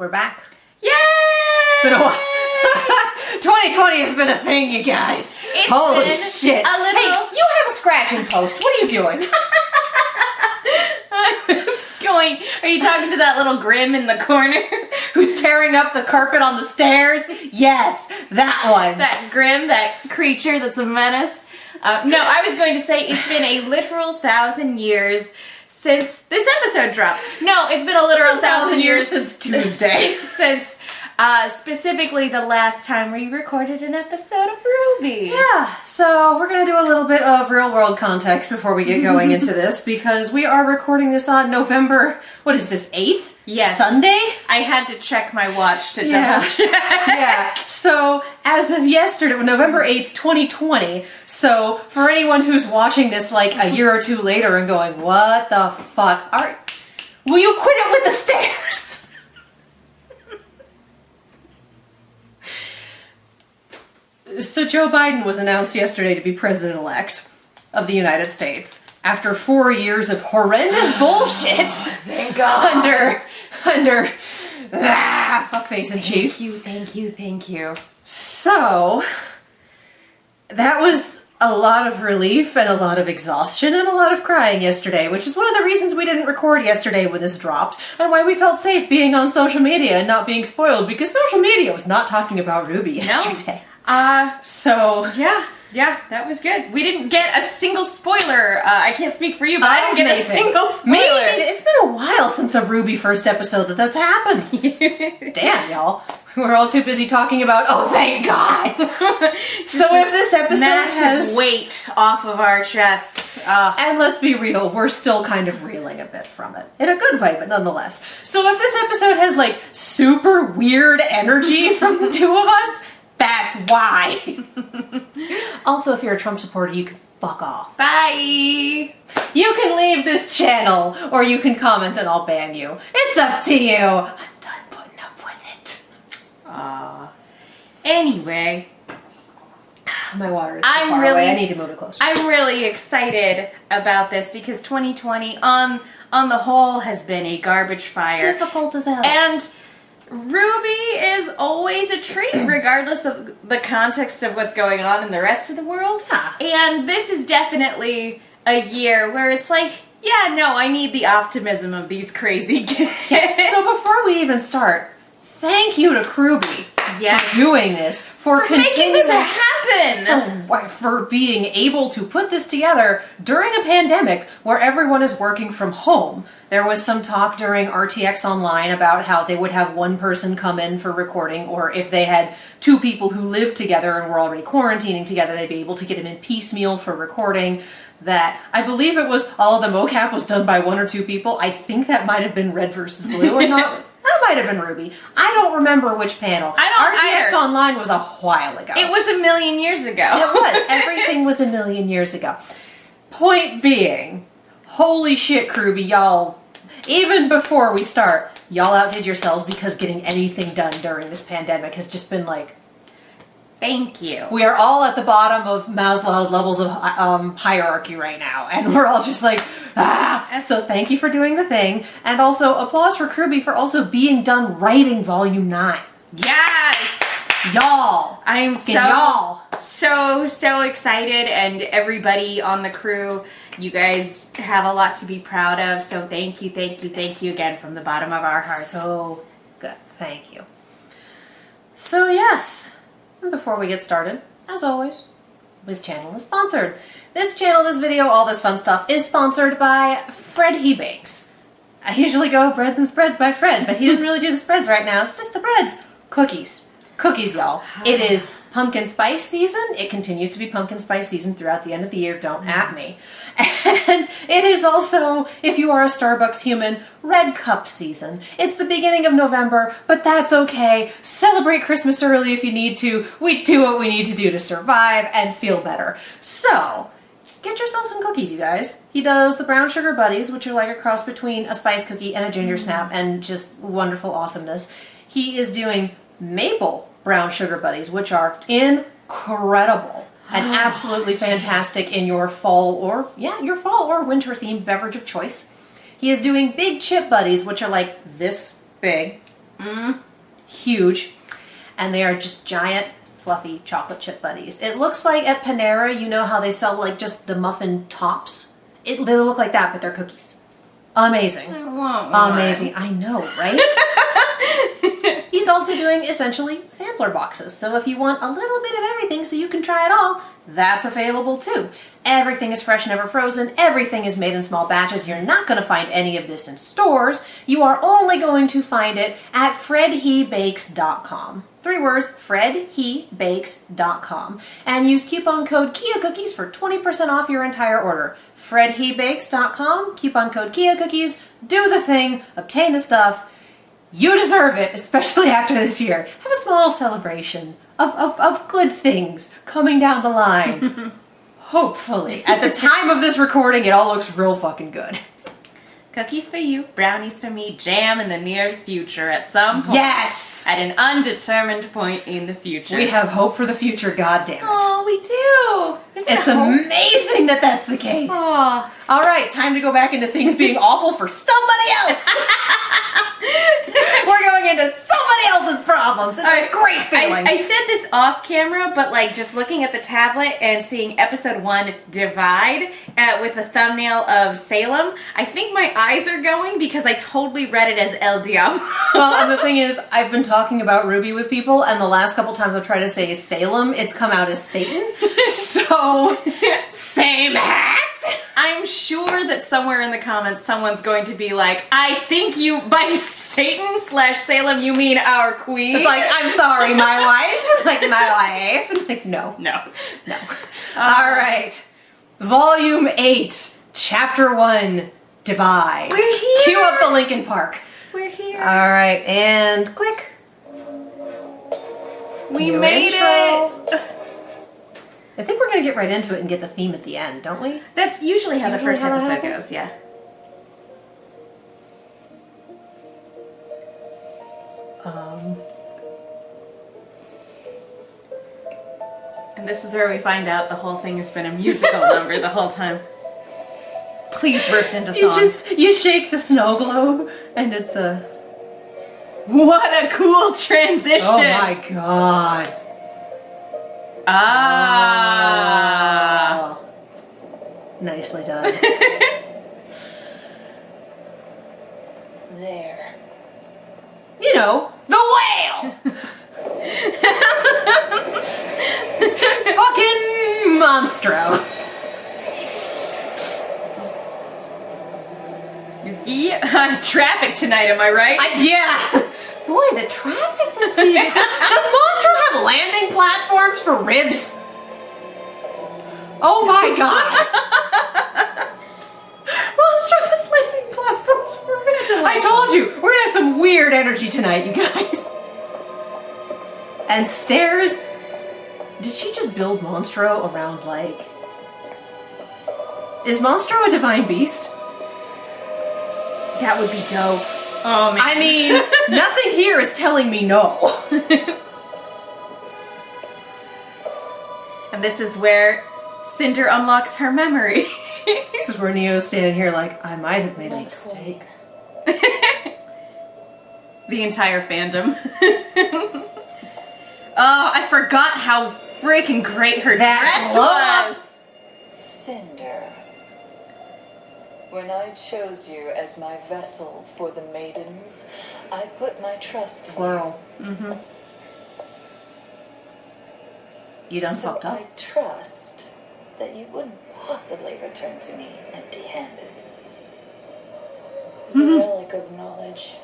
We're back. Yay! It's been a while. 2020 has been a thing, you guys. Holy shit. A little... Hey, you have a scratching post. What are you doing? I was going... Are you talking to that little Grim in the corner? Who's tearing up the carpet on the stairs? Yes, that one. That Grim, that creature that's a menace. No, I was going to say it's been a literal 1,000 years since this episode dropped. No, it's been a literal 1,000 years since Tuesday. Since specifically the last time we recorded an episode of RWBY. Yeah, so we're going to do a little bit of real world context before we get going into this, because we are recording this on November, what is this, 8th? Yes. Sunday? I had to check my watch to double check. Yeah, so as of yesterday, November 8th, 2020, so for anyone who's watching this like a year or two later and going, what the fuck, will you quit it with the stairs? So Joe Biden was announced yesterday to be president-elect of the United States after 4 years of horrendous bullshit. Thank God. Under fuckface in chief. Thank you. So that was a lot of relief and a lot of exhaustion and a lot of crying yesterday, which is one of the reasons we didn't record yesterday when this dropped, and why we felt safe being on social media and not being spoiled, because social media was not talking about RWBY yesterday. Yeah, that was good. We didn't get a single spoiler. I can't speak for you, but I didn't get a single spoiler. Maybe it's been a while since a RWBY first episode that's happened. Damn, y'all. We're all too busy talking about, oh, thank God. So if this episode has weight off of our chests. And let's be real, we're still kind of reeling a bit from it. In a good way, but nonetheless. So if this episode has like super weird energy from the two of us, that's why. Also, if you're a Trump supporter, you can fuck off. Bye. You can leave this channel, or you can comment and I'll ban you. It's up to you. I'm done putting up with it. Anyway. My water is too far away. I need to move it closer. I'm really excited about this because 2020, on the whole, has been a garbage fire. Difficult as hell. And RWBY is always a treat, regardless of the context of what's going on in the rest of the world. Yeah. And this is definitely a year where it's like, yeah, no, I need the optimism of these crazy kids. Yeah. So before we even start, thank you to RWBY for doing this, for making this happen, for being able to put this together during a pandemic where everyone is working from home. There was some talk during RTX Online about how they would have one person come in for recording, or if they had two people who lived together and were already quarantining together, they'd be able to get them in piecemeal for recording. That, I believe it was, all of the mocap was done by one or two people. I think that might have been Red versus Blue, or not. That might have been RWBY. I don't remember which panel. RTX Online was a while ago. It was 1,000,000 years ago. It was. Everything was 1,000,000 years ago. Point being, holy shit, RWBY, y'all. Even before we start, y'all outdid yourselves, because getting anything done during this pandemic has just been like... Thank you. We are all at the bottom of Maslow's levels of hierarchy right now, and we're all just like, ah! So thank you for doing the thing, and also applause for RWBY for also being done writing Volume 9. Yes! Y'all! I'm so excited, and everybody on the crew, you guys have a lot to be proud of, so thank you again from the bottom of our hearts. So good. Thank you. So yes, before we get started, as always, this channel is sponsored. This channel, this video, all this fun stuff is sponsored by Fred He Bakes. I usually go breads and spreads by Fred, but he didn't really do the spreads right now. It's just the breads. Cookies. Cookies, y'all. It is pumpkin spice season. It continues to be pumpkin spice season throughout the end of the year. Don't at me. And it is also, if you are a Starbucks human, red cup season. It's the beginning of November, but that's okay. Celebrate Christmas early if you need to. We do what we need to do to survive and feel better. So, get yourself some cookies, you guys. He does the brown sugar buddies, which are like a cross between a spice cookie and a ginger snap, and just wonderful awesomeness. He is doing maple brown sugar buddies, which are incredible and absolutely fantastic in your fall or winter themed beverage of choice. He is doing big chip buddies, which are like this big, Huge. And they are just giant, fluffy chocolate chip buddies. It looks like at Panera, you know how they sell like just the muffin tops? They look like that, but they're cookies. Amazing. I want one. Amazing. I know, right? He's also doing essentially sampler boxes. So if you want a little bit of everything so you can try it all, that's available too. Everything is fresh, never frozen. Everything is made in small batches. You're not going to find any of this in stores. You are only going to find it at fredhebakes.com. 3 words, fredhebakes.com. And use coupon code KIACookies for 20% off your entire order. fredhebakes.com, coupon code KIACookies. Do the thing, obtain the stuff. You deserve it, especially after this year. Have a small celebration of good things coming down the line. Hopefully. At the time of this recording, it all looks real fucking good. Cookies for you, brownies for me, jam in the near future at some point. Yes! At an undetermined point in the future. We have hope for the future, goddammit. Oh, we do! Isn't It's that hope? amazing that that's the case. Aw. All right, time to go back into things being awful for somebody else. We're going into somebody else's problems. It's a great feeling. I said this off camera, but like just looking at the tablet and seeing episode 1 divide with the thumbnail of Salem, I think my eyes are going because I totally read it as El Diablo. Well, and the thing is, I've been talking about RWBY with people, and the last couple times I've tried to say Salem, it's come out as Satan. So, same hat. I'm sure that somewhere in the comments someone's going to be like, I think you, by Satan/Salem, you mean our queen. It's like, I'm sorry, my wife. Like, my wife. Like, no. No. No. All right. Volume 8, Chapter 1, Divide. We're here. Cue up the Linkin Park. We're here. All right, and click. We New made intro. it. I think we're going to get right into it and get the theme at the end, don't we? That's usually how the Usually first how that episode happens? goes, yeah. And this is where we find out the whole thing has been a musical number the whole time. Please burst into song. You shake the snow globe and it's a... What a cool transition! Oh my god. Ah! Oh. Nicely done. There. You know, the whale! Fucking monstro. Yeah, traffic tonight, am I right? Yeah. Boy, the traffic this evening. Does Monstro have landing platforms for ribs? Oh my god. Monstro has landing platforms for ribs. I told you, we're gonna have some weird energy tonight, you guys. And stairs. Did she just build Monstro around, like... Is Monstro a divine beast? That would be dope. Oh man. I mean, nothing here is telling me no. And this is where Cinder unlocks her memory. This is where Neo's standing here like, I might have made a mistake. The entire fandom. Oh, I forgot how freaking great her dress was. Cinder. When I chose you as my vessel for the maidens, I put my trust in Plural. Mm-hmm. You done you. So fucked up. I trust that you wouldn't possibly return to me empty-handed. The relic of knowledge.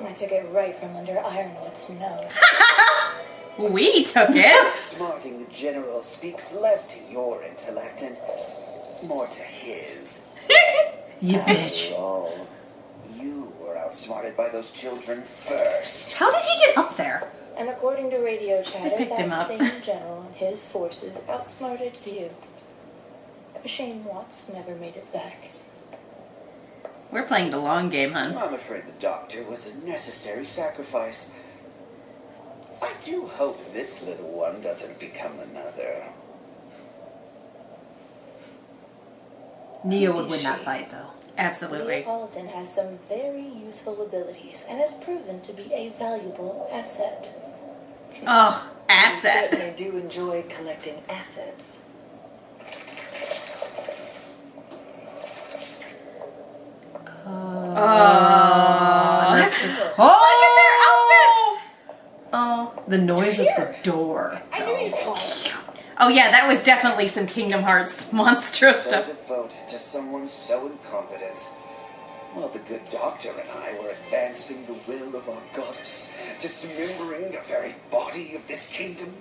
I took it right from under Ironwood's nose. We took it. Smarting the general speaks less to your intellect and more to his. You After bitch. all, you were outsmarted by those children first. How did he get up there? And according to radio chatter, picked him that up. same general and his forces outsmarted you. A shame Watts never made it back. We're playing the long game, hun. I'm afraid the doctor was a necessary sacrifice. I do hope this little one doesn't become another. Neo Who would is win that she? fight, though. Absolutely. Neapolitan has some very useful abilities and has proven to be a valuable asset. Oh, I asset. certainly do enjoy collecting assets. Oh. That's- Look at their outfits! Oh. The noise of You're the here. door. I knew you'd find. Oh yeah, that was definitely some Kingdom Hearts monstro So stuff. devoted to someone so incompetent. While the good doctor and I were advancing the will of our goddess, dismembering the very body of this kingdom,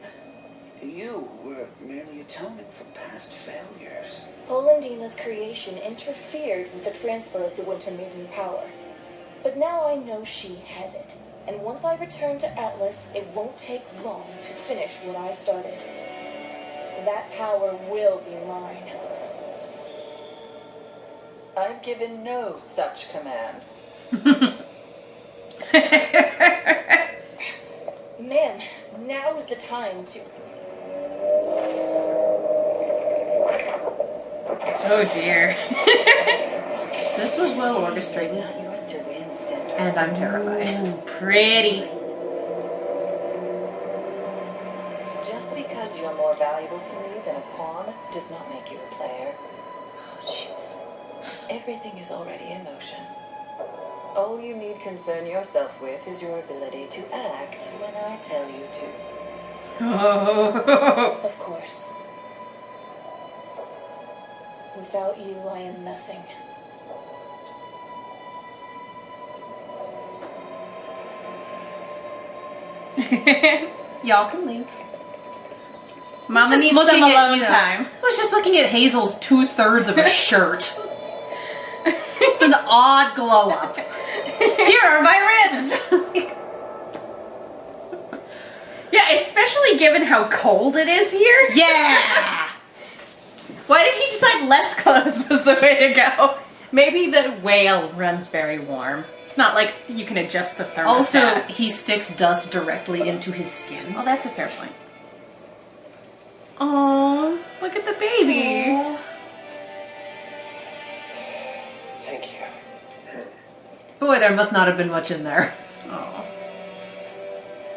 you were merely atoning for past failures. Polandina's creation interfered with the transfer of the Winter Maiden power. But now I know she has it. And once I return to Atlas, it won't take long to finish what I started. That power will be mine. I've given no such command. Ma'am, now is the time to... Oh dear. This was well It's orchestrated, not yours to win, Cinder. and I'm terrified. Pretty. Just because you're more valuable to me than a pawn does not make you a player. Jeez. Everything is already in motion. All you need concern yourself with is your ability to act when I tell you to. Oh. Of course. Without you, I am nothing. Y'all can leave. Mama Just needs looking some at, alone you know, time. I was just looking at Hazel's 2/3 of a shirt. It's an odd glow up. Here are my ribs. Yeah, especially given how cold it is here. Yeah. Why did he decide less clothes was the way to go? Maybe the whale runs very warm. It's not like you can adjust the thermostat. Also, he sticks dust directly into his skin. Oh, that's a fair point. Oh, look at the baby. Thank you. Boy, there must not have been much in there. Oh.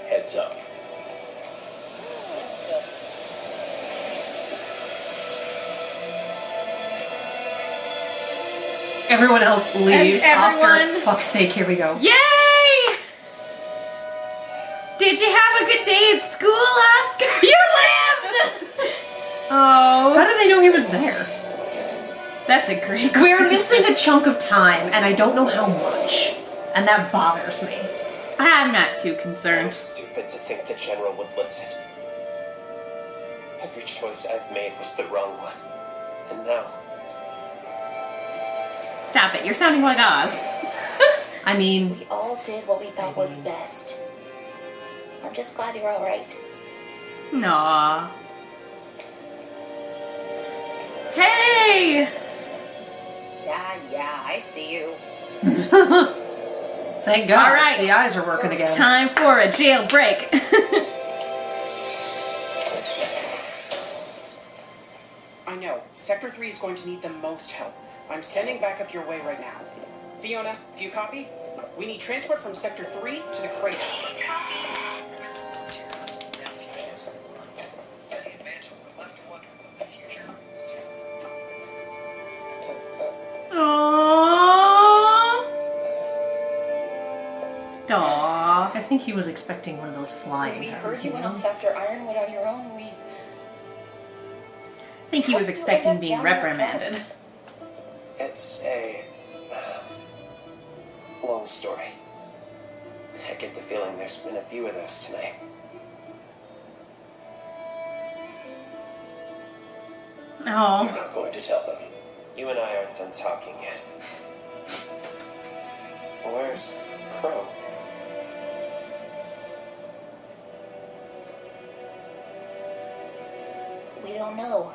Heads up. Everyone else leaves. And Oscar, everyone- fuck's sake, here we go. Yay! Did you have a good day at school, Oscar? You lived! Oh, How did they know he was there? that's a great We're question. missing a chunk of time, and I don't know how much. And that bothers me. I'm not too I'm concerned. stupid to think the General would listen. Every choice I've made was the wrong one. And now, Stop it, you're sounding like Oz. I mean, We all did what we thought was best. I'm just glad you're all right. Nah. Hey! Yeah, I see you. thank God. All right. The eyes are working again. Time for a jailbreak. I know. Sector 3 is going to need the most help. I'm sending backup your way right now. Fiona, do you copy? We need transport from Sector 3 to the crater. Aww. Aww. I think he was expecting one of those flying. We heads, heard you went know? off after Ironwood on your own. I think he was expecting being reprimanded. it's a long story. I get the feeling there's been a few of those tonight. You're Oh. not going to tell them. You and I aren't done talking yet. Where's Crow? We don't know.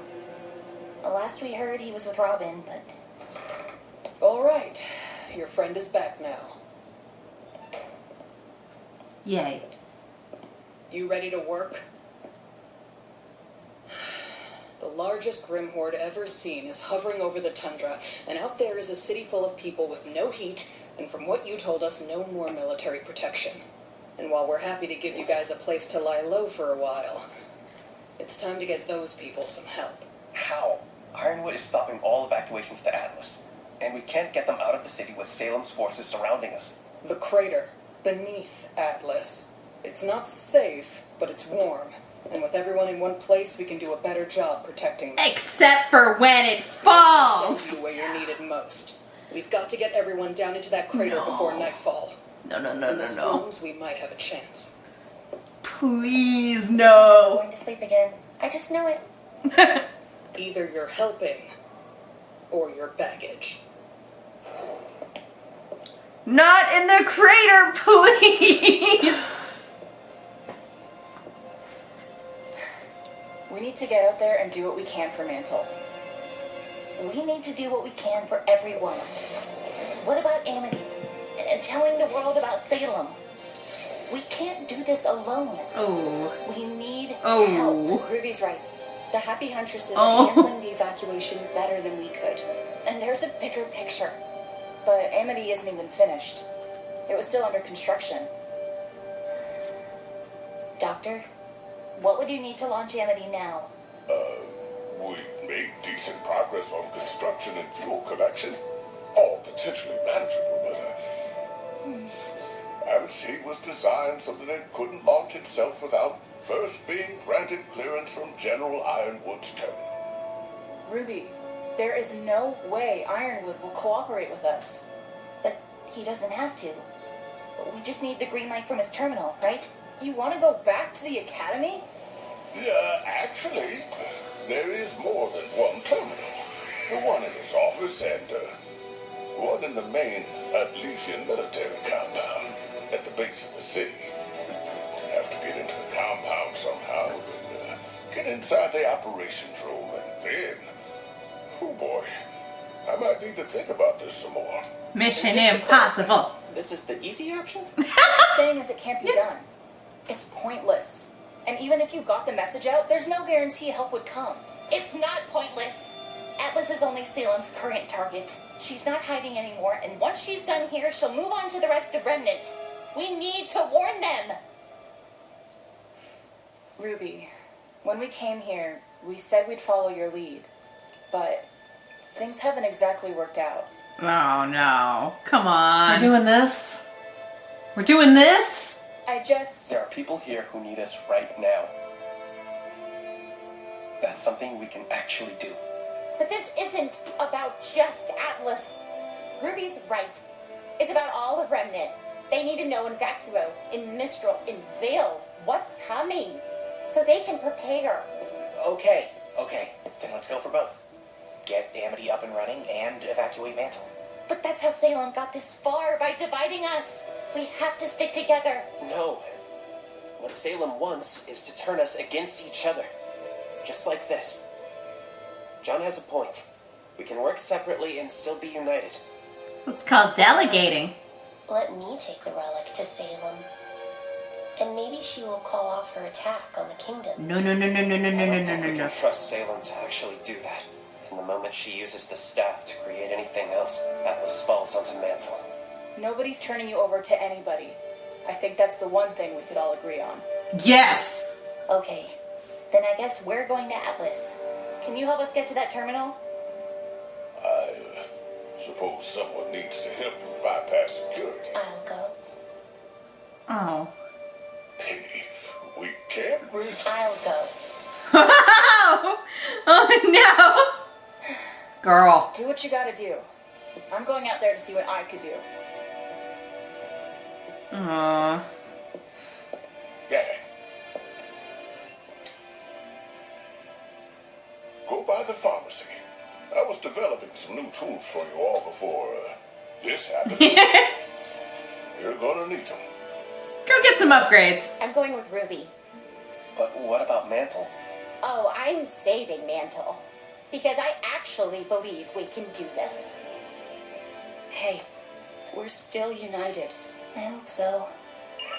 The last we heard, he was with Robin, but All right. Your friend is back now. Yay. You ready to work? The largest Grim Horde ever seen is hovering over the tundra, and out there is a city full of people with no heat, and from what you told us, no more military protection. And while we're happy to give you guys a place to lie low for a while, it's time to get those people some help. How? Ironwood is stopping all evacuations to Atlas, and we can't get them out of the city with Salem's forces surrounding us. The crater, beneath Atlas. It's not safe, but it's warm. And with everyone in one place, we can do a better job protecting them. Except for when it falls! Send you where you're needed most. We've got to get everyone down into that crater before nightfall. No. In the slums, we might have a chance. Please, no. I'm going to sleep again. I just know it. Either you're helping, or you're baggage. Not in the crater, please! We need to get out there and do what we can for Mantle. We need to do what we can for everyone. What about Amity? And telling the world about Salem? We can't do this alone. Oh. We need Oh. help. Ruby's right. The Happy Huntresses are handling the evacuation better than we could. And there's a bigger picture. But Amity isn't even finished. It was still under construction. Doctor, what would you need to launch Amity now? We've made decent progress on construction and fuel collection. All potentially manageable, but Amity was designed so that it couldn't launch itself without first being granted clearance from General Ironwood's terminal. Ruby, there is no way Ironwood will cooperate with us. But he doesn't have to. We just need the green light from his terminal, right? You want to go back to the academy? Yeah, actually, there is more than one terminal. The one in his office and one in the main Atlesian military compound at the base of the city. Have to get into the compound somehow, then get inside the operations room, and then, oh boy, I might need to think about this some more. Mission impossible. This is the easy option? What I'm saying is it can't be done. It's pointless. And even if you got the message out, there's no guarantee help would come. It's not pointless. Atlas is only Salem's current target. She's not hiding anymore, and once she's done here, she'll move on to the rest of Remnant. We need to warn them. Ruby, when we came here, we said we'd follow your lead. But things haven't exactly worked out. Oh no. Come on. We're doing this? We're doing this? There are people here who need us right now. That's something we can actually do. But this isn't about just Atlas. Ruby's right. It's about all of Remnant. They need to know in Vacuo, in Mistral, in Vale, what's coming, so they can prepare. Okay. Then let's go for both. Get Amity up and running and evacuate Mantle. But that's how Salem got this far, by dividing us. We have to stick together. No. What Salem wants is to turn us against each other. Just like this. John has a point. We can work separately and still be united. It's called delegating. Let me take the relic to Salem. And maybe she will call off her attack on the kingdom. No. I don't think we can trust Salem to actually do that. And the moment she uses the staff to create anything else, Atlas falls onto Mantle. Nobody's turning you over to anybody. I think that's the one thing we could all agree on. Yes! Okay, then I guess we're going to Atlas. Can you help us get to that terminal? I suppose someone needs to help you bypass security. I'll go. Oh. Pity. We can't risk... I'll go. Oh no! Girl. Do what you gotta do. I'm going out there to see what I could do. Aww. Yeah. Go by the pharmacy. I was developing some new tools for you all before this happened. You're gonna need them. Go get some upgrades. I'm going with Ruby. But what about Mantle? Oh, I'm saving Mantle. Because I actually believe we can do this. Hey, we're still united. I hope so.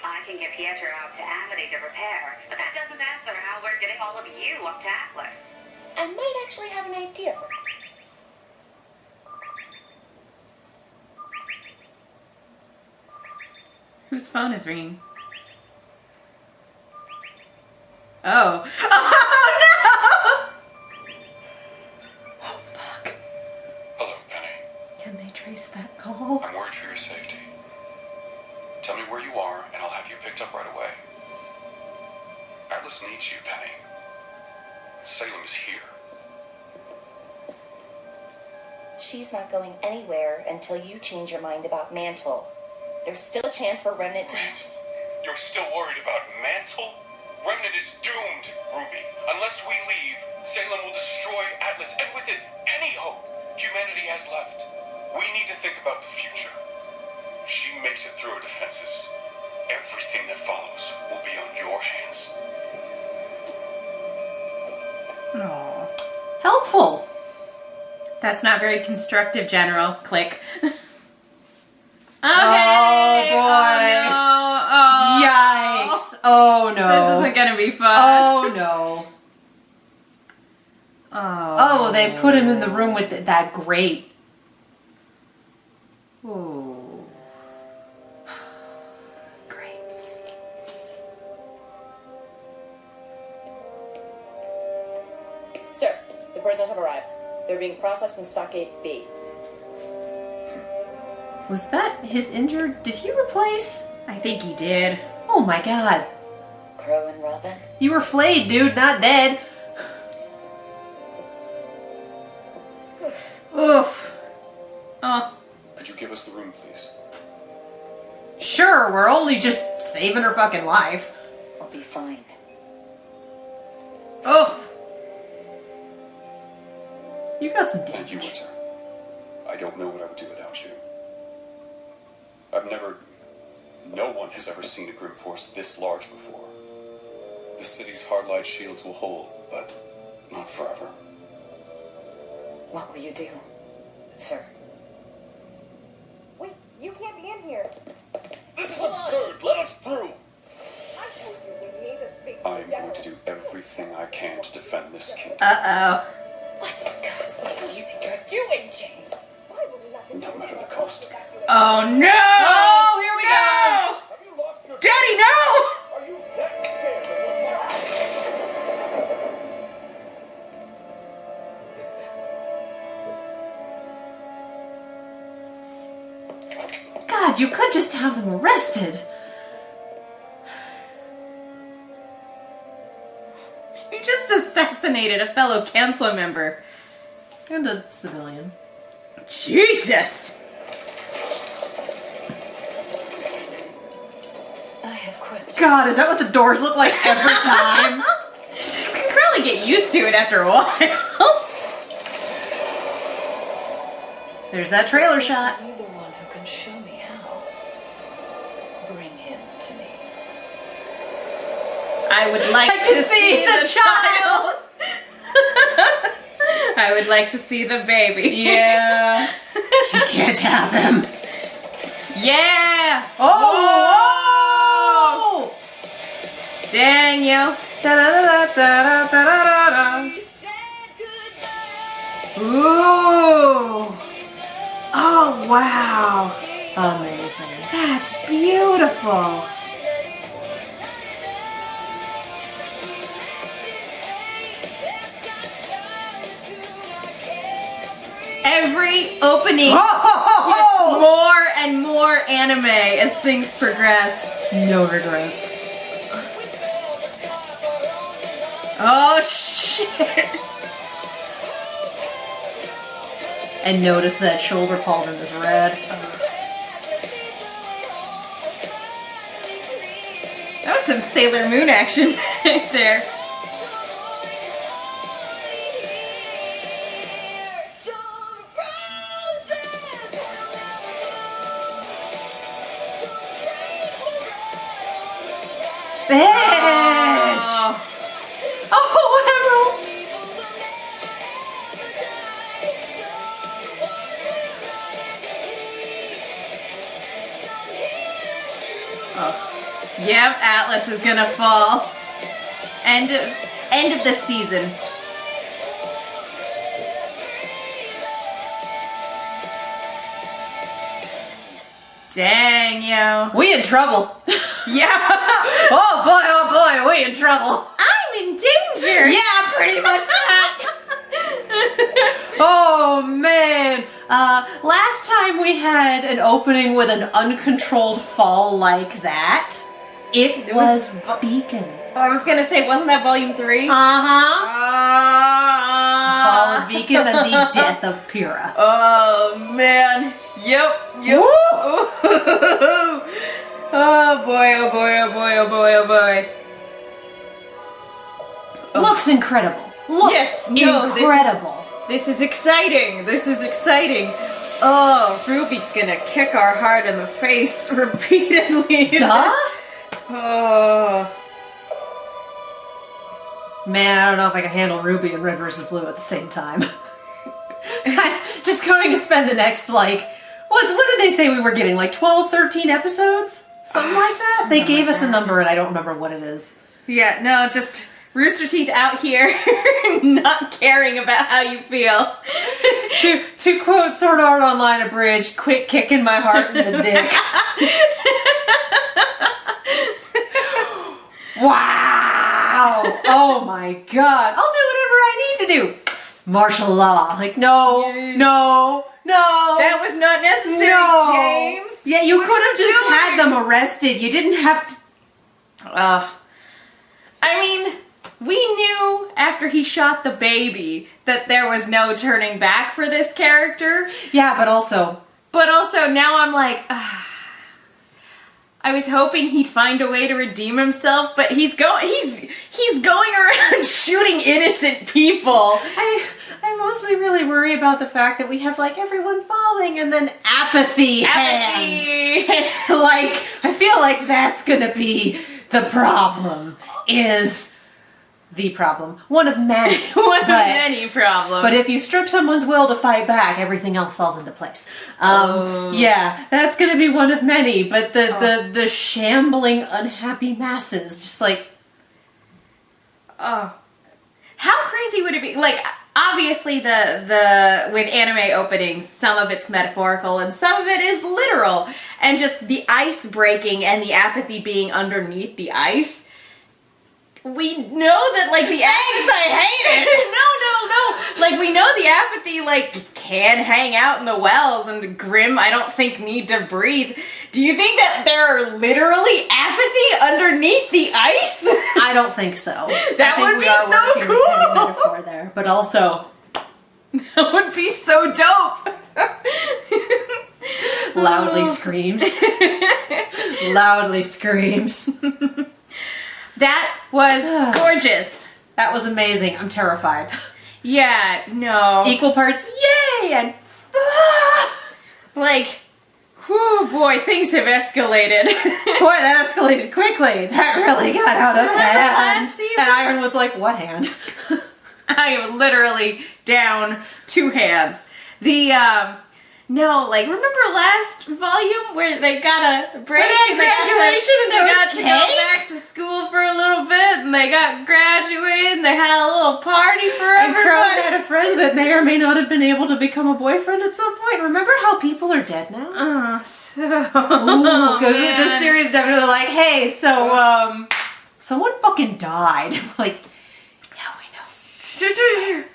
I can get Pietro out to Amity to prepare, but that doesn't answer how we're getting all of you up to Atlas. I might actually have an idea for Whose phone is ringing? Oh. Oh no! Oh fuck. Hello, Penny. Can they trace that call? I'm worried for your safety. Tell me where you are, and I'll have you picked up right away. Atlas needs you, Penny. Salem is here. She's not going anywhere until you change your mind about Mantle. There's still a chance for Remnant to... Mantle? You're still worried about Mantle? Remnant is doomed, Ruby. Unless we leave, Salem will destroy Atlas, and with it, any hope humanity has left. We need to think about the future. If she makes it through her defenses, everything that follows will be on your hands. Aww. Helpful. That's not very constructive, General. Click. Okay. Oh boy. Oh, no. Yikes. Oh no. This isn't gonna be fun. Oh no. Oh. Oh, they put him in the room with that grate. Oh. Great. Sir, the prisoners have arrived. They're being processed in Stockade B. Was that his injured? Did he replace? I think he did. Oh my god. Crow and Robin? You were flayed, dude, not dead. Oof. Oh. Could you give us the room, please? Sure, we're only just saving her fucking life. I'll be fine. Oof. You got some Thank you, damage. Winter. I don't know what I would do without you. I've never... No one has ever seen a Grim Force this large before. The city's hard light shields will hold, but not forever. What will you do, sir? Wait, you can't be in here. This is absurd. Let us through. I told you we need a speak I am going to do everything I can to defend this kingdom. Uh-oh. What in God's sake do you think you're doing, James? No matter the cost. Oh no! Oh, here we go! Have you lost your... Daddy, no! Are you that scared of your God, you could just have them arrested. He just assassinated a fellow council member. And a civilian. Jesus! I have questions. God, is that what the doors look like every time? You can probably get used to it after a while. There's that trailer shot. You're the one who can show me how. Bring him to me. I would like to see the child. I would like to see the baby. Yeah. You can't have him. Yeah! Oh! Dang you. Da-da-da-da-da-da-da-da-da. Ooh. Oh, wow. Amazing. That's beautiful. Every opening gets more and more anime as things progress. No regrets. Oh, shit. And notice that shoulder pauldron is red. That was some Sailor Moon action right there. Bitch! Oh, Emerald! Yep, Atlas is gonna fall. End of the season. Dang, yo. We in trouble. Yeah. Oh boy, we in trouble. I'm in danger. Yeah, pretty much that. Oh man. Last time we had an opening with an uncontrolled fall like that. It was Beacon. I was gonna say, wasn't that volume 3? Uh-huh. Fall of Beacon and the death of Pyrrha. Oh man. Yep. Oh boy, oh boy, oh boy, oh boy, oh boy. Looks incredible. Looks incredible. This is exciting. This is exciting. Oh, Ruby's gonna kick our heart in the face repeatedly. Duh? Oh. Man, I don't know if I can handle Ruby and Red vs. Blue at the same time. I'm just going to spend the next, like, what did they say we were getting? Like 12, 13 episodes? Something like that? They gave us a number and I don't remember what it is. Yeah, no, just Rooster Teeth out here not caring about how you feel. to quote Sword Art Online abridged, quit kicking my heart in the dick. Wow! Oh my god. I'll do whatever I need to do. Martial law. Like, no. That was not necessary, James. Yeah, you could have just had them arrested. You didn't have to... I mean, we knew after he shot the baby that there was no turning back for this character. Yeah, but also now I'm like, I was hoping he'd find a way to redeem himself, but he's going around shooting innocent people. I mostly really worry about the fact that we have like everyone falling and then apathy. Hands. Like, I feel like that's gonna be the problem. One of many. Many problems. But if you strip someone's will to fight back, everything else falls into place. Yeah, that's gonna be one of many. But the shambling, unhappy masses, just like... How crazy would it be? Like, obviously the with anime openings, some of it's metaphorical and some of it is literal. And just the ice breaking and the apathy being underneath the ice. We know that, like, the Thanks, I hate it! No. Like, we know the apathy, like, can hang out in the wells, and the Grimm, I don't think, need to breathe. Do you think that there are literally apathy underneath the ice? I don't think so. That would be so cool! Metaphor there, but also... That would be so dope! Loudly screams. Loudly screams. That was gorgeous. That was amazing. I'm terrified. Yeah, no. Equal parts, yay! And like, whew, boy, things have escalated. Boy, that escalated quickly. That really got out of hand. And Ironwood's like, what hand? I am literally down 2 hands. No, like, remember last volume where they got a break and they got to go back to school for a little bit and they got graduated and they had a little party for everyone. And Crow had a friend that may or may not have been able to become a boyfriend at some point. Remember how people are dead now? Because this series definitely like, hey, so someone fucking died. Like, yeah, we know.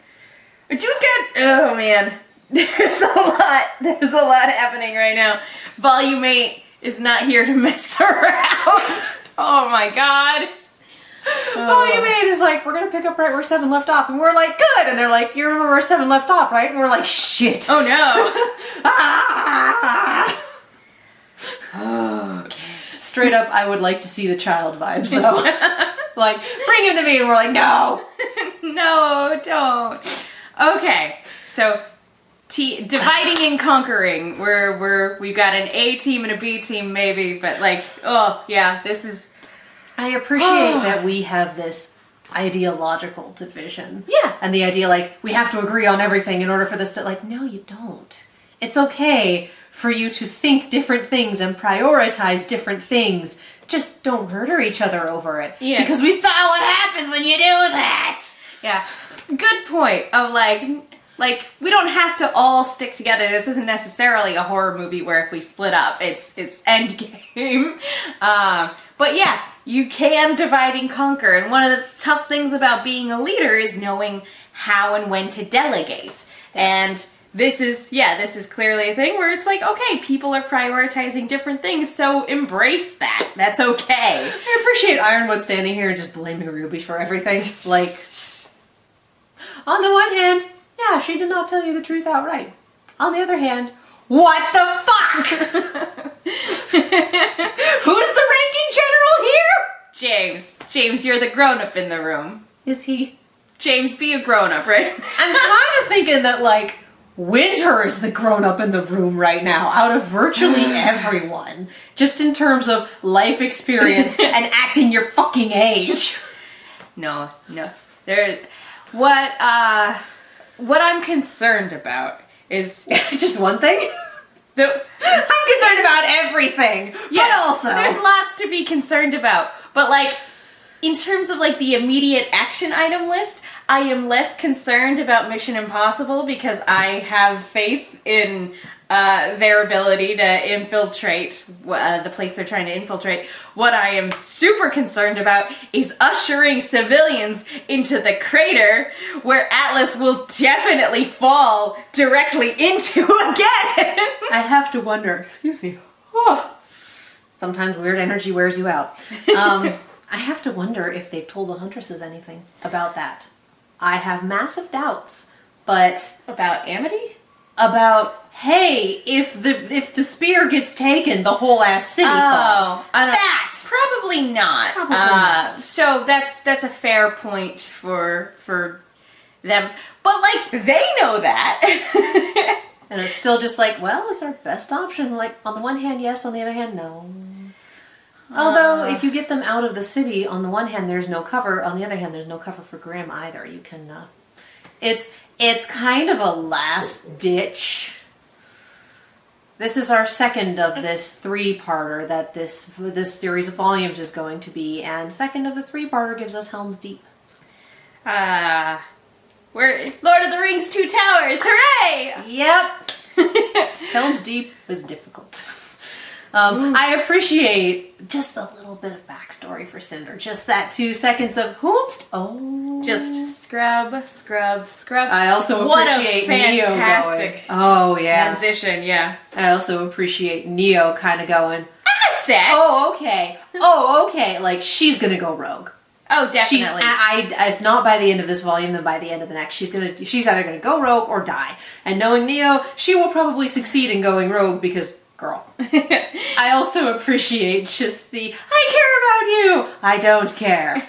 Oh man. There's a lot happening right now. Volume 8 is not here to mess around. Oh my god. Volume 8 is like, we're gonna pick up right where 7 left off, and we're like, good, and they're like, you remember where 7 left off, right? And we're like, shit. Oh no. Okay. Straight up, I would like to see the child vibes though. Like, bring him to me, and we're like, no. No, don't. Okay, so dividing and conquering. We've got an A team and a B team maybe, but like, oh yeah, this is... I appreciate that we have this ideological division. Yeah. And the idea like, we have to agree on everything in order for this to, like, no you don't. It's okay for you to think different things and prioritize different things. Just don't murder each other over it. Yeah. Because we saw what happens when you do that. Yeah. Good point of like, Like, we don't have to all stick together. This isn't necessarily a horror movie where if we split up, it's endgame. But yeah, you can divide and conquer. And one of the tough things about being a leader is knowing how and when to delegate. Yes. And this is clearly a thing where it's like, okay, people are prioritizing different things, so embrace that. That's okay. I appreciate Ironwood standing here and just blaming Ruby for everything. Like, on the one hand, yeah, she did not tell you the truth outright. On the other hand, what the fuck? Who's the ranking general here? James, you're the grown-up in the room. Is he? James, be a grown-up, right? I'm kind of thinking that, like, Winter is the grown-up in the room right now, out of virtually everyone. Just in terms of life experience and acting your fucking age. No. What I'm concerned about is... Just one thing? I'm concerned about everything, but also... There's lots to be concerned about. But, like, in terms of, like, the immediate action item list, I am less concerned about Mission Impossible because I have faith in their ability to infiltrate the place they're trying to infiltrate. What I am super concerned about is ushering civilians into the crater where Atlas will definitely fall directly into again. I have to wonder, excuse me, sometimes weird energy wears you out. I have to wonder if they've told the Huntresses anything about that. I have massive doubts, but... About Amity? About, hey, if the spear gets taken, the whole ass city falls. Probably not. Probably not. So that's a fair point for them. But, like, they know that. And it's still just like, well, it's our best option. Like, on the one hand, yes, on the other hand, no. Although, if you get them out of the city, on the one hand, there's no cover. On the other hand, there's no cover for Grimm either. You can, It's kind of a last ditch. This is our second of this 3-parter that this series of volumes is going to be, and second of the 3-parter gives us Helm's Deep. We're Lord of the Rings 2 Towers, hooray! Yep. Helm's Deep was difficult. I appreciate just a little bit of backstory for Cinder. Just that 2 seconds of whoops. Oh. Just scrub. I also appreciate Neo going. Oh, yeah. Transition, yeah. I also appreciate Neo kind of going, Asset! Oh, okay. Like, she's gonna go rogue. Oh, definitely. If not by the end of this volume, then by the end of the next, she's either gonna go rogue or die. And knowing Neo, she will probably succeed in going rogue because... Girl. I also appreciate just the, I care about you. I don't care.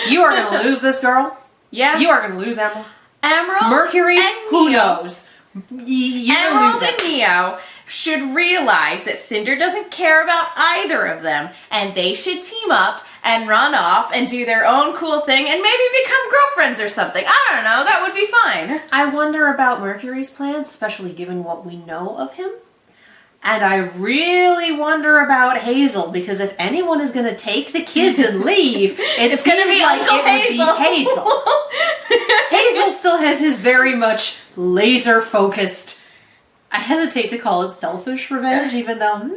You are going to lose this girl. Yeah. You are going to lose Emerald. Emerald Mercury, and who Neo. knows? Emerald and Neo should realize that Cinder doesn't care about either of them, and they should team up and run off and do their own cool thing and maybe become girlfriends or something. I don't know, that would be fine. I wonder about Mercury's plans, especially given what we know of him. And I really wonder about Hazel, because if anyone is going to take the kids and leave, it's going to be like Uncle it would be Hazel. Hazel still has his very much laser-focused, I hesitate to call it selfish revenge, even though...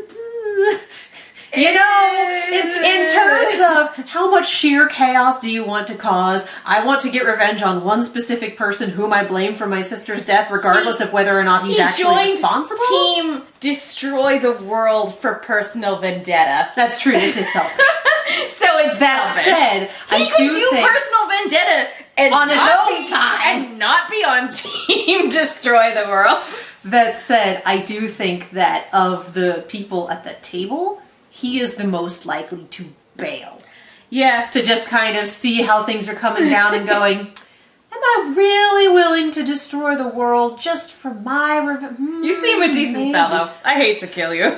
You know, in terms of how much sheer chaos do you want to cause, I want to get revenge on one specific person whom I blame for my sister's death, regardless of whether or not he's actually responsible. Team Destroy the World for personal vendetta. That's true, this is selfish. So it's that selfish. Said, he could do personal vendetta and on his own time and not be on Team Destroy the World. That said, I do think that of the people at the table, he is the most likely to bail. Yeah. To just kind of see how things are coming down and going, am I really willing to destroy the world just for my revenge? You seem a decent fellow. I hate to kill you.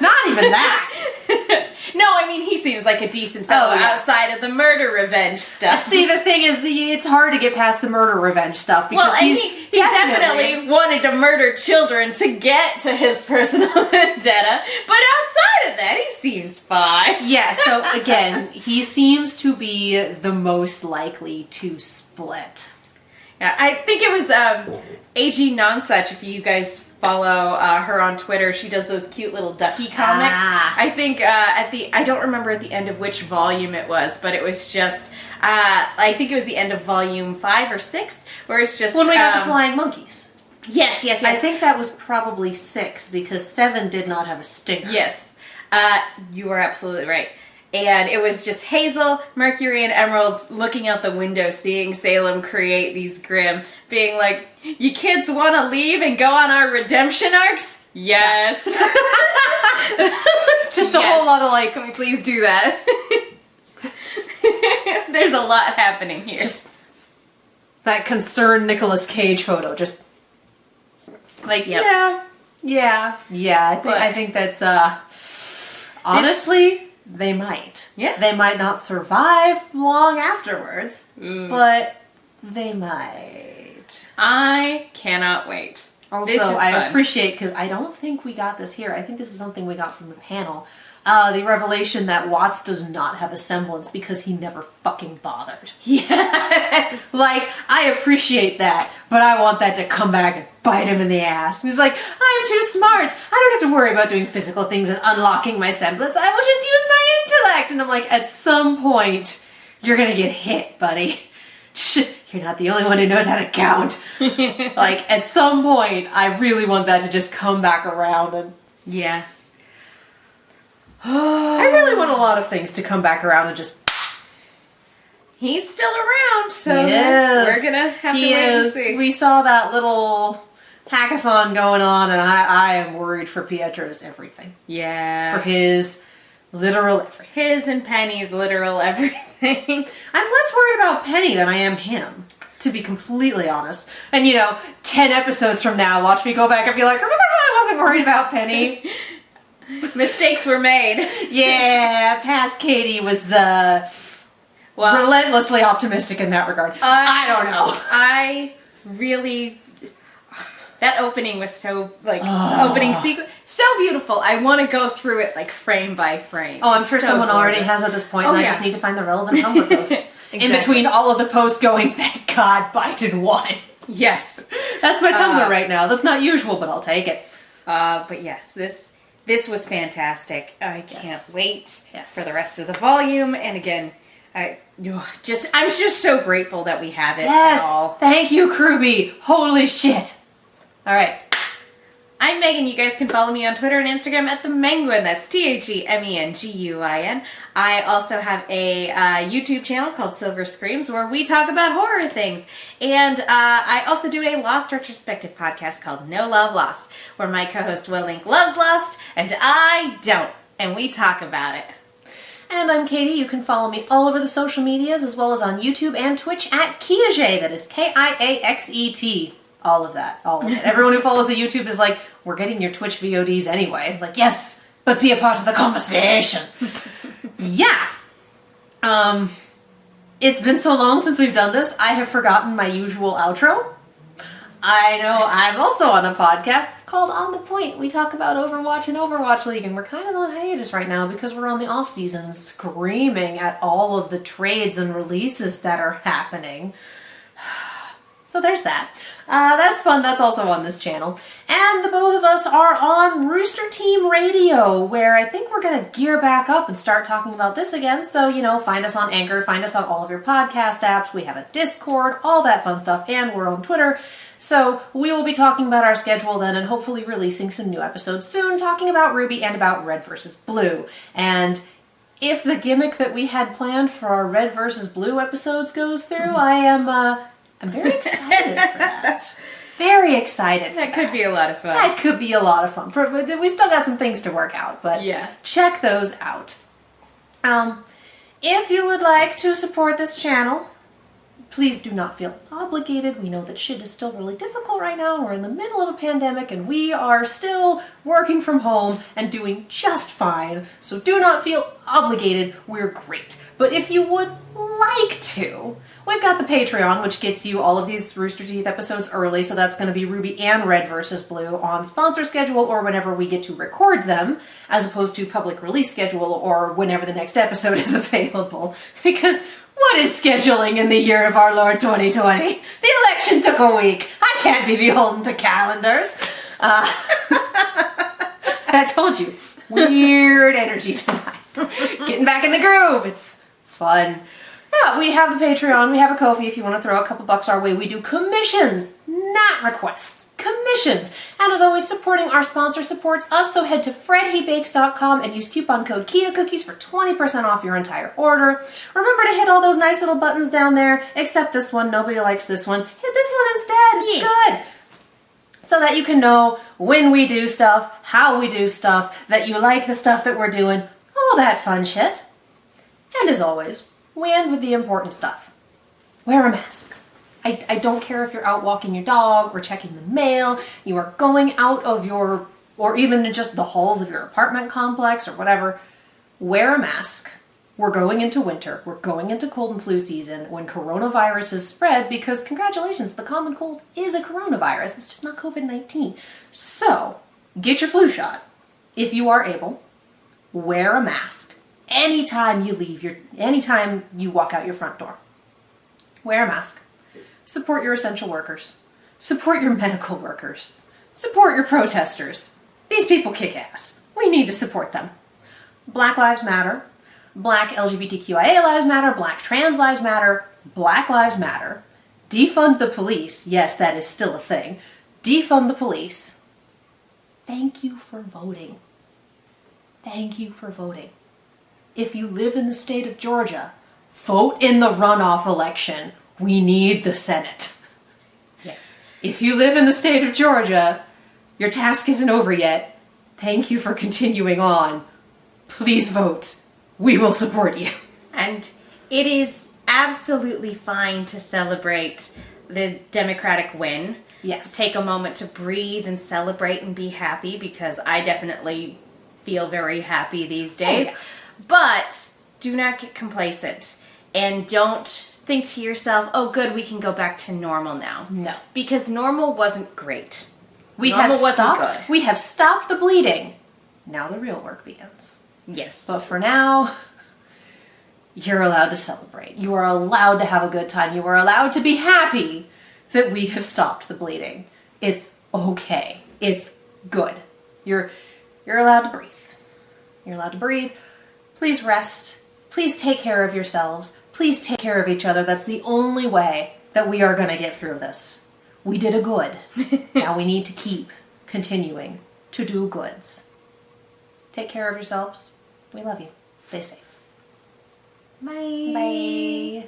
Not even that. No, I mean, he seems like a decent fellow outside of the murder revenge stuff. See, the thing is, it's hard to get past the murder revenge stuff because he definitely wanted to murder children to get to his personal vendetta, but outside of that, he seems fine. Yeah, so again, he seems to be the most likely to split. Yeah, I think it was AG Nonsuch, if you guys follow her on Twitter. She does those cute little ducky comics. I think I don't remember at the end of which volume it was, but it was just, I think it was the end of volume 5 or 6, where it's just... When we got the flying monkeys. Yes. I think that was probably 6, because 7 did not have a stinger. Yes. You are absolutely right. And it was just Hazel, Mercury, and Emeralds looking out the window, seeing Salem create these Grimm, being like, you kids want to leave and go on our redemption arcs? Yes. Just a whole lot of like, can we please do that? There's a lot happening here. Just that concerned Nicolas Cage photo, just like, yeah. I think that's, honestly... They might. Yeah. They might not survive long afterwards, but they might. I cannot wait. Also, this is I fun. appreciate, because I don't think we got this here. I think this is something we got from the panel. The revelation that Watts does not have a semblance because he never fucking bothered. Yes! Like, I appreciate that, but I want that to come back and bite him in the ass. He's like, I'm too smart. I don't have to worry about doing physical things and unlocking my semblance. I will just use my intellect. And I'm like, at some point, you're gonna get hit, buddy. You're not the only one who knows how to count. Like, at some point, I really want that to just come back around and... Yeah. I really want a lot of things to come back around and just... He's still around, so we're gonna have to wait and see. We saw that little hackathon going on, and I am worried for Pietro's everything. Yeah. For his literal everything. His and Penny's literal everything. I'm less worried about Penny than I am him, to be completely honest. And 10 episodes from now, watch me go back and be like, remember how I wasn't worried about Penny? Mistakes were made. Yeah, past Katie was relentlessly optimistic in that regard. I don't know. I really... That opening was so, opening sequence, so beautiful. I want to go through it, frame by frame. Oh, I'm sure so someone already gorgeous. has at this point, and I just need to find the relevant Tumblr post. Exactly. In between all of the posts going, thank God Biden won. Yes. That's my Tumblr right now. That's not usual, but I'll take it. But yes, this was fantastic. I can't wait for the rest of the volume. And again, I'm just so grateful that we have it at all. Thank you, RWBY. Holy shit. All right. I'm Megan. You guys can follow me on Twitter and Instagram at @themenguin. That's TheMenguin. I also have a YouTube channel called Silver Screams where we talk about horror things. And I also do a Lost retrospective podcast called No Love Lost, where my co-host Will Link loves Lost and I don't. And we talk about it. And I'm Katie. You can follow me all over the social medias as well as on YouTube and Twitch at Kiaxet. That is Kiaxet. All of that. All of it. Everyone who follows the YouTube is like, we're getting your Twitch VODs anyway. It's like, yes, but be a part of the conversation. Yeah. It's been so long since we've done this, I have forgotten my usual outro. I know I'm also on a podcast. It's called On The Point. We talk about Overwatch and Overwatch League, and we're kind of on hiatus right now because we're on the off season screaming at all of the trades and releases that are happening. So there's that. That's fun. That's also on this channel. And the both of us are on Rooster Team Radio, where I think we're going to gear back up and start talking about this again. So, find us on Anchor, find us on all of your podcast apps. We have a Discord, all that fun stuff, and we're on Twitter. So we will be talking about our schedule then and hopefully releasing some new episodes soon, talking about RWBY and about Red vs. Blue. And if the gimmick that we had planned for our Red vs. Blue episodes goes through, I'm very excited for that. Very excited. That could be a lot of fun. That could be a lot of fun. We still got some things to work out, but check those out. If you would like to support this channel, please do not feel obligated. We know that shit is still really difficult right now. We're in the middle of a pandemic and we are still working from home and doing just fine. So do not feel obligated. We're great. But if you would like to, we've got the Patreon, which gets you all of these Rooster Teeth episodes early, so that's going to be RWBY and Red vs. Blue on sponsor schedule or whenever we get to record them, as opposed to public release schedule or whenever the next episode is available. Because What is scheduling in the year of our Lord 2020? The election took a week. I can't be beholden to calendars. I told you, weird energy tonight. Getting back in the groove. It's fun. Yeah, we have the Patreon. We have a Ko-fi if you want to throw a couple bucks our way. We do commissions, not requests. Commissions. And as always, supporting our sponsor supports us, so head to fredhebakes.com and use coupon code Kia Cookies for 20% off your entire order. Remember to hit all those nice little buttons down there, except this one. Nobody likes this one. Hit this one instead. It's good. So that you can know when we do stuff, how we do stuff, that you like the stuff that we're doing, all that fun shit. And as always, we end with the important stuff. Wear a mask. I don't care if you're out walking your dog or checking the mail, you are going out of your, or even just the halls of your apartment complex or whatever, wear a mask. We're going into winter. We're going into cold and flu season when coronavirus is spread because, congratulations, the common cold is a coronavirus. It's just not COVID-19. So, get your flu shot. If you are able, wear a mask. Anytime you walk out your front door. Wear a mask. Support your essential workers. Support your medical workers. Support your protesters. These people kick ass. We need to support them. Black Lives Matter. Black LGBTQIA lives matter. Black trans lives matter. Black lives matter. Defund the police. Yes, that is still a thing. Defund the police. Thank you for voting. Thank you for voting. If you live in the state of Georgia, vote in the runoff election. We need the Senate. Yes. If you live in the state of Georgia, your task isn't over yet. Thank you for continuing on. Please vote. We will support you. And it is absolutely fine to celebrate the Democratic win. Yes. Take a moment to breathe and celebrate and be happy, because I definitely feel very happy these days. Oh, yeah. But do not get complacent and don't think to yourself, oh good, we can go back to normal now. No. Because normal wasn't great. We have stopped the bleeding. Now the real work begins. Yes. But for now, you're allowed to celebrate. You are allowed to have a good time. You are allowed to be happy that we have stopped the bleeding. It's okay. It's good. You're allowed to breathe. You're allowed to breathe. Please rest. Please take care of yourselves. Please take care of each other. That's the only way that we are going to get through this. We did a good. Now we need to keep continuing to do goods. Take care of yourselves. We love you. Stay safe. Bye. Bye.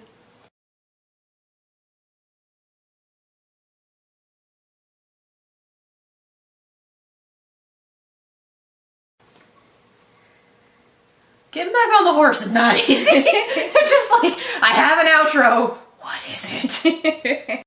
Getting back on the horse is not easy. It's just like, I have an outro. What is it?